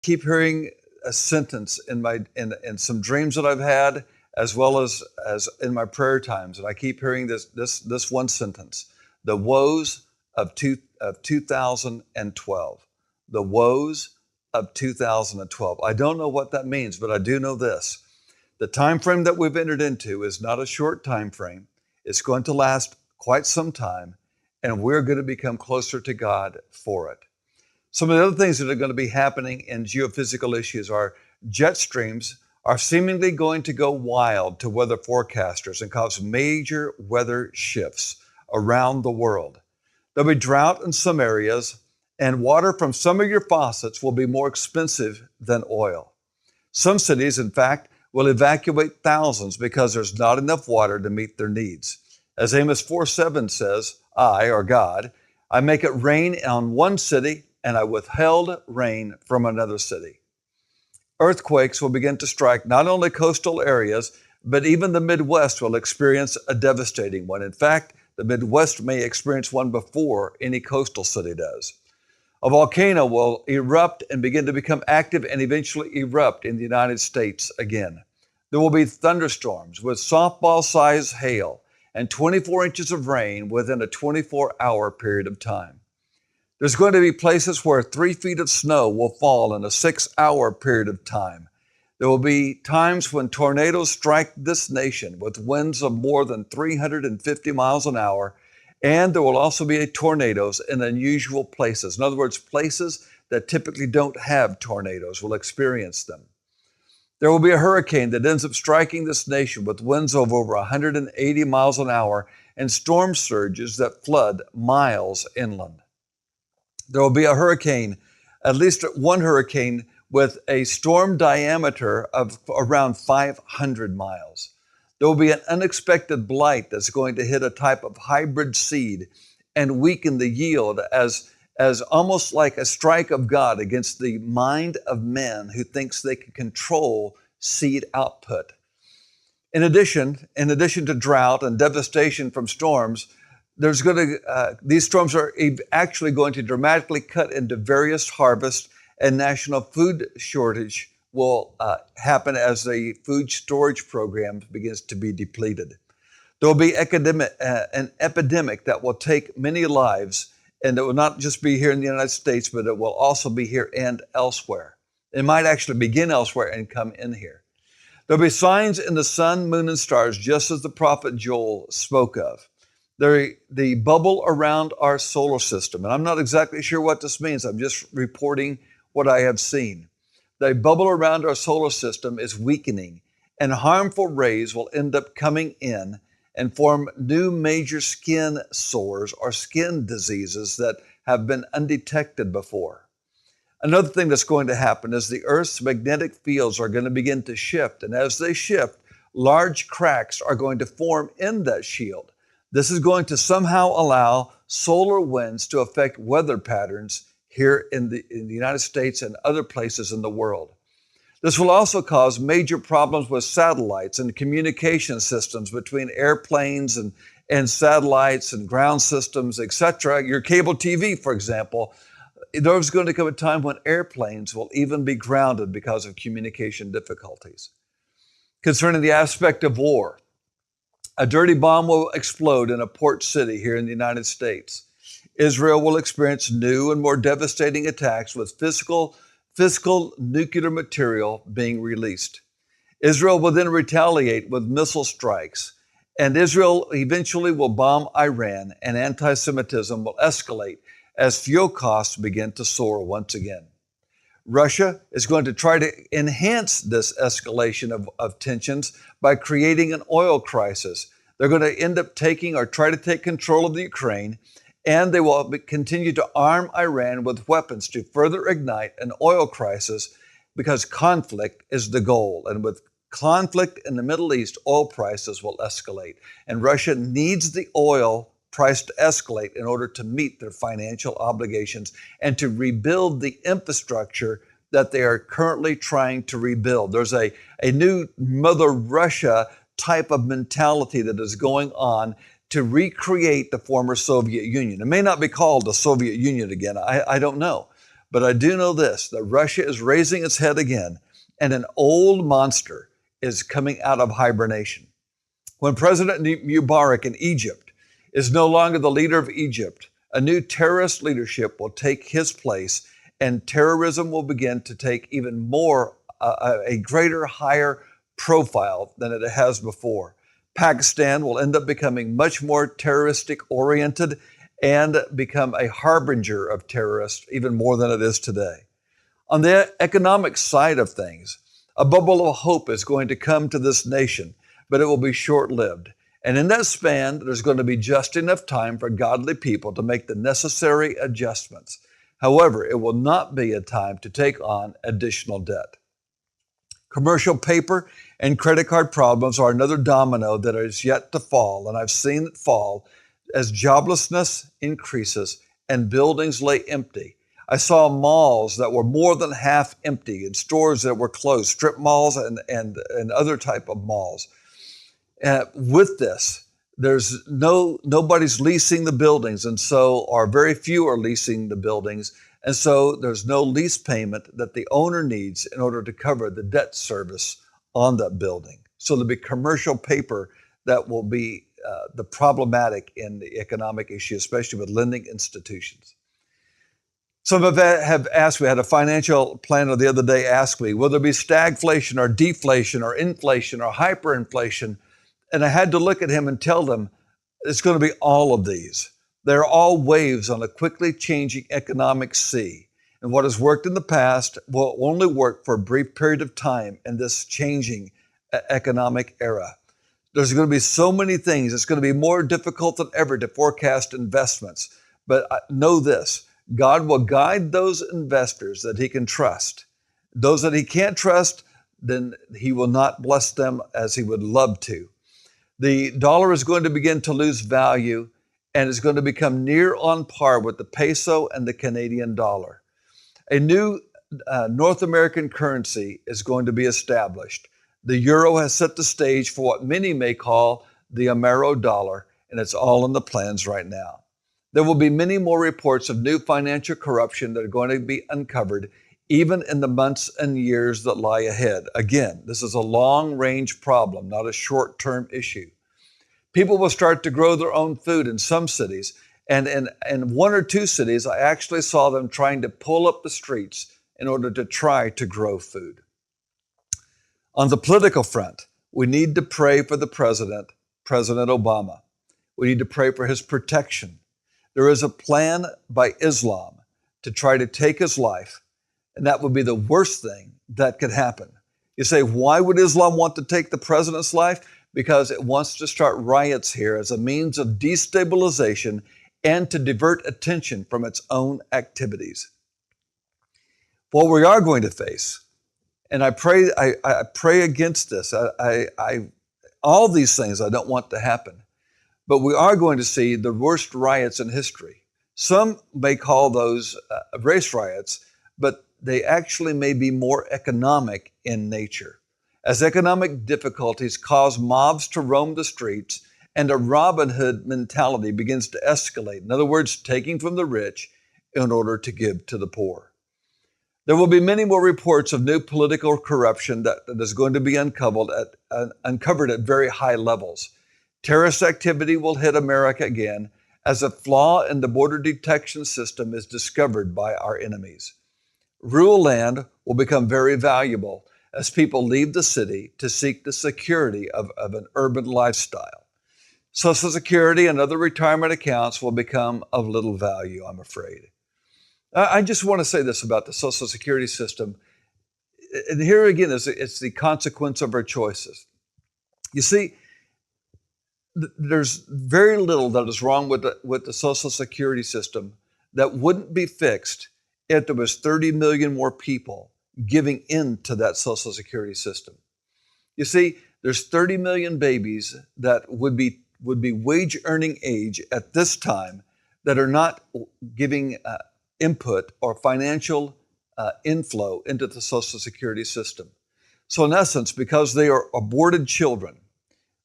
keep hearing a sentence in some dreams that I've had, as well as in my prayer times, and I keep hearing this one sentence: the woes of 2012. The woes of 2012. I don't know what that means, but I do know this: the time frame that we've entered into is not a short time frame. It's going to last quite some time, and we're going to become closer to God for it. Some of the other things that are going to be happening in geophysical issues are jet streams are seemingly going to go wild to weather forecasters and cause major weather shifts around the world. There'll be drought in some areas, and water from some of your faucets will be more expensive than oil. Some cities, in fact, will evacuate thousands because there's not enough water to meet their needs. As Amos 4:7 says, I, or God, I make it rain on one city, and I withheld rain from another city. Earthquakes will begin to strike not only coastal areas, but even the Midwest will experience a devastating one. In fact, the Midwest may experience one before any coastal city does. A volcano will erupt and begin to become active and eventually erupt in the United States again. There will be thunderstorms with softball-sized hail and 24 inches of rain within a 24-hour period of time. There's going to be places where 3 feet of snow will fall in a 6-hour period of time. There will be times when tornadoes strike this nation with winds of more than 350 miles an hour, and there will also be tornadoes in unusual places. In other words, places that typically don't have tornadoes will experience them. There will be a hurricane that ends up striking this nation with winds of over 180 miles an hour and storm surges that flood miles inland. There will be a hurricane, at least one hurricane, with a storm diameter of around 500 miles. There will be an unexpected blight that's going to hit a type of hybrid seed and weaken the yield as almost like a strike of God against the mind of man who thinks they can control seed output. In addition to drought and devastation from storms, these storms are actually going to dramatically cut into various harvests, and national food shortage will happen as the food storage program begins to be depleted. There will be an epidemic that will take many lives, and it will not just be here in the United States, but it will also be here and elsewhere. It might actually begin elsewhere and come in here. There'll be signs in the sun, moon, and stars, just as the prophet Joel spoke of. The bubble around our solar system, and I'm not exactly sure what this means. I'm just reporting what I have seen. The bubble around our solar system is weakening, and harmful rays will end up coming in and form new major skin sores or skin diseases that have been undetected before. Another thing that's going to happen is the Earth's magnetic fields are going to begin to shift, and as they shift, large cracks are going to form in that shield. This is going to somehow allow solar winds to affect weather patterns here in the United States and other places in the world. This will also cause major problems with satellites and communication systems between airplanes and satellites and ground systems, etc. Your cable TV, for example, there's going to come a time when airplanes will even be grounded because of communication difficulties. Concerning the aspect of war, a dirty bomb will explode in a port city here in the United States. Israel will experience new and more devastating attacks with physical nuclear material being released. Israel will then retaliate with missile strikes, and Israel eventually will bomb Iran, and anti-Semitism will escalate as fuel costs begin to soar once again. Russia is going to try to enhance this escalation of tensions by creating an oil crisis. They're going to end up taking or try to take control of the Ukraine, and they will continue to arm Iran with weapons to further ignite an oil crisis because conflict is the goal. And with conflict in the Middle East, oil prices will escalate. And Russia needs the oil price to escalate in order to meet their financial obligations and to rebuild the infrastructure that they are currently trying to rebuild. There's a new Mother Russia type of mentality that is going on to recreate the former Soviet Union. It may not be called the Soviet Union again, I don't know. But I do know this, that Russia is raising its head again, and an old monster is coming out of hibernation. When President Mubarak in Egypt is no longer the leader of Egypt, a new terrorist leadership will take his place, and terrorism will begin to take even more, a greater, higher profile than it has before. Pakistan will end up becoming much more terroristic oriented and become a harbinger of terrorists even more than it is today. On the economic side of things, a bubble of hope is going to come to this nation, but it will be short-lived. And in that span, there's going to be just enough time for godly people to make the necessary adjustments. However, it will not be a time to take on additional debt. Commercial paper and credit card problems are another domino that is yet to fall, and I've seen it fall as joblessness increases and buildings lay empty. I saw malls that were more than half empty and stores that were closed, strip malls and other type of malls. With this, nobody's leasing the buildings, and so, or very few are leasing the buildings, and so there's no lease payment that the owner needs in order to cover the debt service on that building. So there'll be commercial paper that will be the problematic in the economic issue, especially with lending institutions. Some have asked me, I had a financial planner the other day ask me, will there be stagflation or deflation or inflation or hyperinflation? And I had to look at him and tell them it's going to be all of these. They're all waves on a quickly changing economic sea. And what has worked in the past will only work for a brief period of time in this changing economic era. There's going to be so many things. It's going to be more difficult than ever to forecast investments. But know this, God will guide those investors that he can trust. Those that he can't trust, then he will not bless them as he would love to. The dollar is going to begin to lose value and is going to become near on par with the peso and the Canadian dollar. A new North American currency is going to be established. The euro has set the stage for what many may call the Amero dollar, and it's all in the plans right now. There will be many more reports of new financial corruption that are going to be uncovered, even in the months and years that lie ahead. Again, this is a long-range problem, not a short-term issue. People will start to grow their own food in some cities, and in one or two cities, I actually saw them trying to pull up the streets in order to try to grow food. On the political front, we need to pray for the President Obama. We need to pray for his protection. There is a plan by Islam to try to take his life, and that would be the worst thing that could happen. You say, why would Islam want to take the president's life? Because it wants to start riots here as a means of destabilization and to divert attention from its own activities. What we are going to face, and I pray against this. All these things I don't want to happen, but we are going to see the worst riots in history. Some may call those race riots, but they actually may be more economic in nature. As economic difficulties cause mobs to roam the streets and a Robin Hood mentality begins to escalate, in other words, taking from the rich in order to give to the poor. There will be many more reports of new political corruption that is going to be uncovered at very high levels. Terrorist activity will hit America again as a flaw in the border detection system is discovered by our enemies. Rural land will become very valuable as people leave the city to seek the security of an urban lifestyle. Social Security and other retirement accounts will become of little value, I'm afraid. I just want to say this about the Social Security system. And here again, it's the consequence of our choices. You see, there's very little that is wrong with the Social Security system that wouldn't be fixed if there was 30 million more people giving in to that Social Security system. You see, there's 30 million babies that would be wage earning age at this time that are not giving input or financial inflow into the Social Security system. So in essence, because they are aborted children,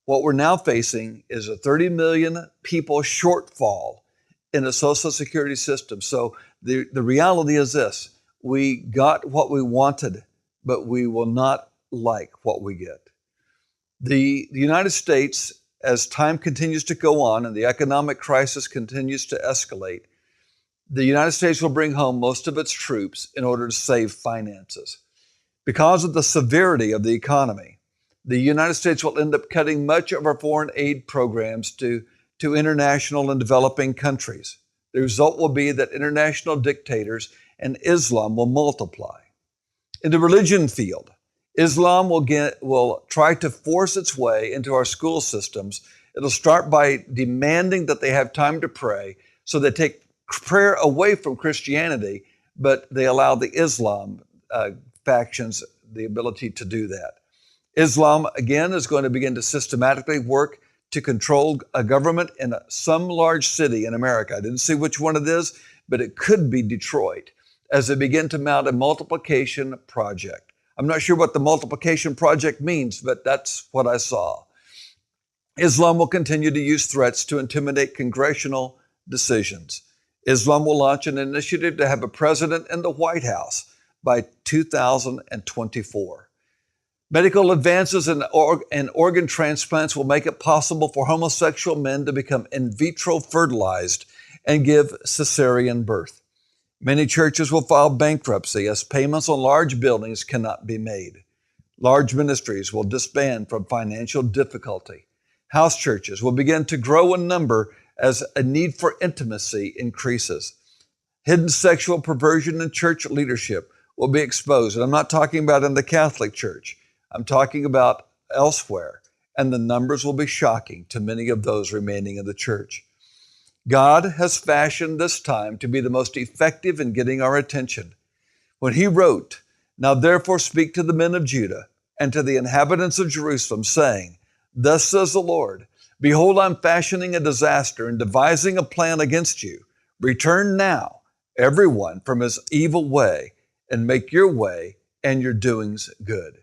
what we're now facing is a 30 million people shortfall in the Social Security system. So the reality is this: we got what we wanted, but we will not like what we get. The United States, as time continues to go on and the economic crisis continues to escalate, the United States will bring home most of its troops in order to save finances. Because of the severity of the economy, the United States will end up cutting much of our foreign aid programs to international and developing countries. The result will be that international dictators and Islam will multiply. In the religion field, Islam will try to force its way into our school systems. It'll start by demanding that they have time to pray, so they take prayer away from Christianity, but they allow the Islam factions the ability to do that. Islam, again, is going to begin to systematically work to control a government in some large city in America. I didn't see which one it is, but it could be Detroit, as they begin to mount a multiplication project. I'm not sure what the multiplication project means, but that's what I saw. Islam will continue to use threats to intimidate congressional decisions. Islam will launch an initiative to have a president in the White House by 2024. Medical advances in organ transplants will make it possible for homosexual men to become in vitro fertilized and give cesarean birth. Many churches will file bankruptcy as payments on large buildings cannot be made. Large ministries will disband from financial difficulty. House churches will begin to grow in number as a need for intimacy increases. Hidden sexual perversion in church leadership will be exposed. And I'm not talking about in the Catholic Church. I'm talking about elsewhere. And the numbers will be shocking to many of those remaining in the church. God has fashioned this time to be the most effective in getting our attention. When He wrote, "Now therefore speak to the men of Judah and to the inhabitants of Jerusalem, saying, Thus says the Lord, Behold, I'm fashioning a disaster and devising a plan against you. Return now, everyone from his evil way, and make your way and your doings good."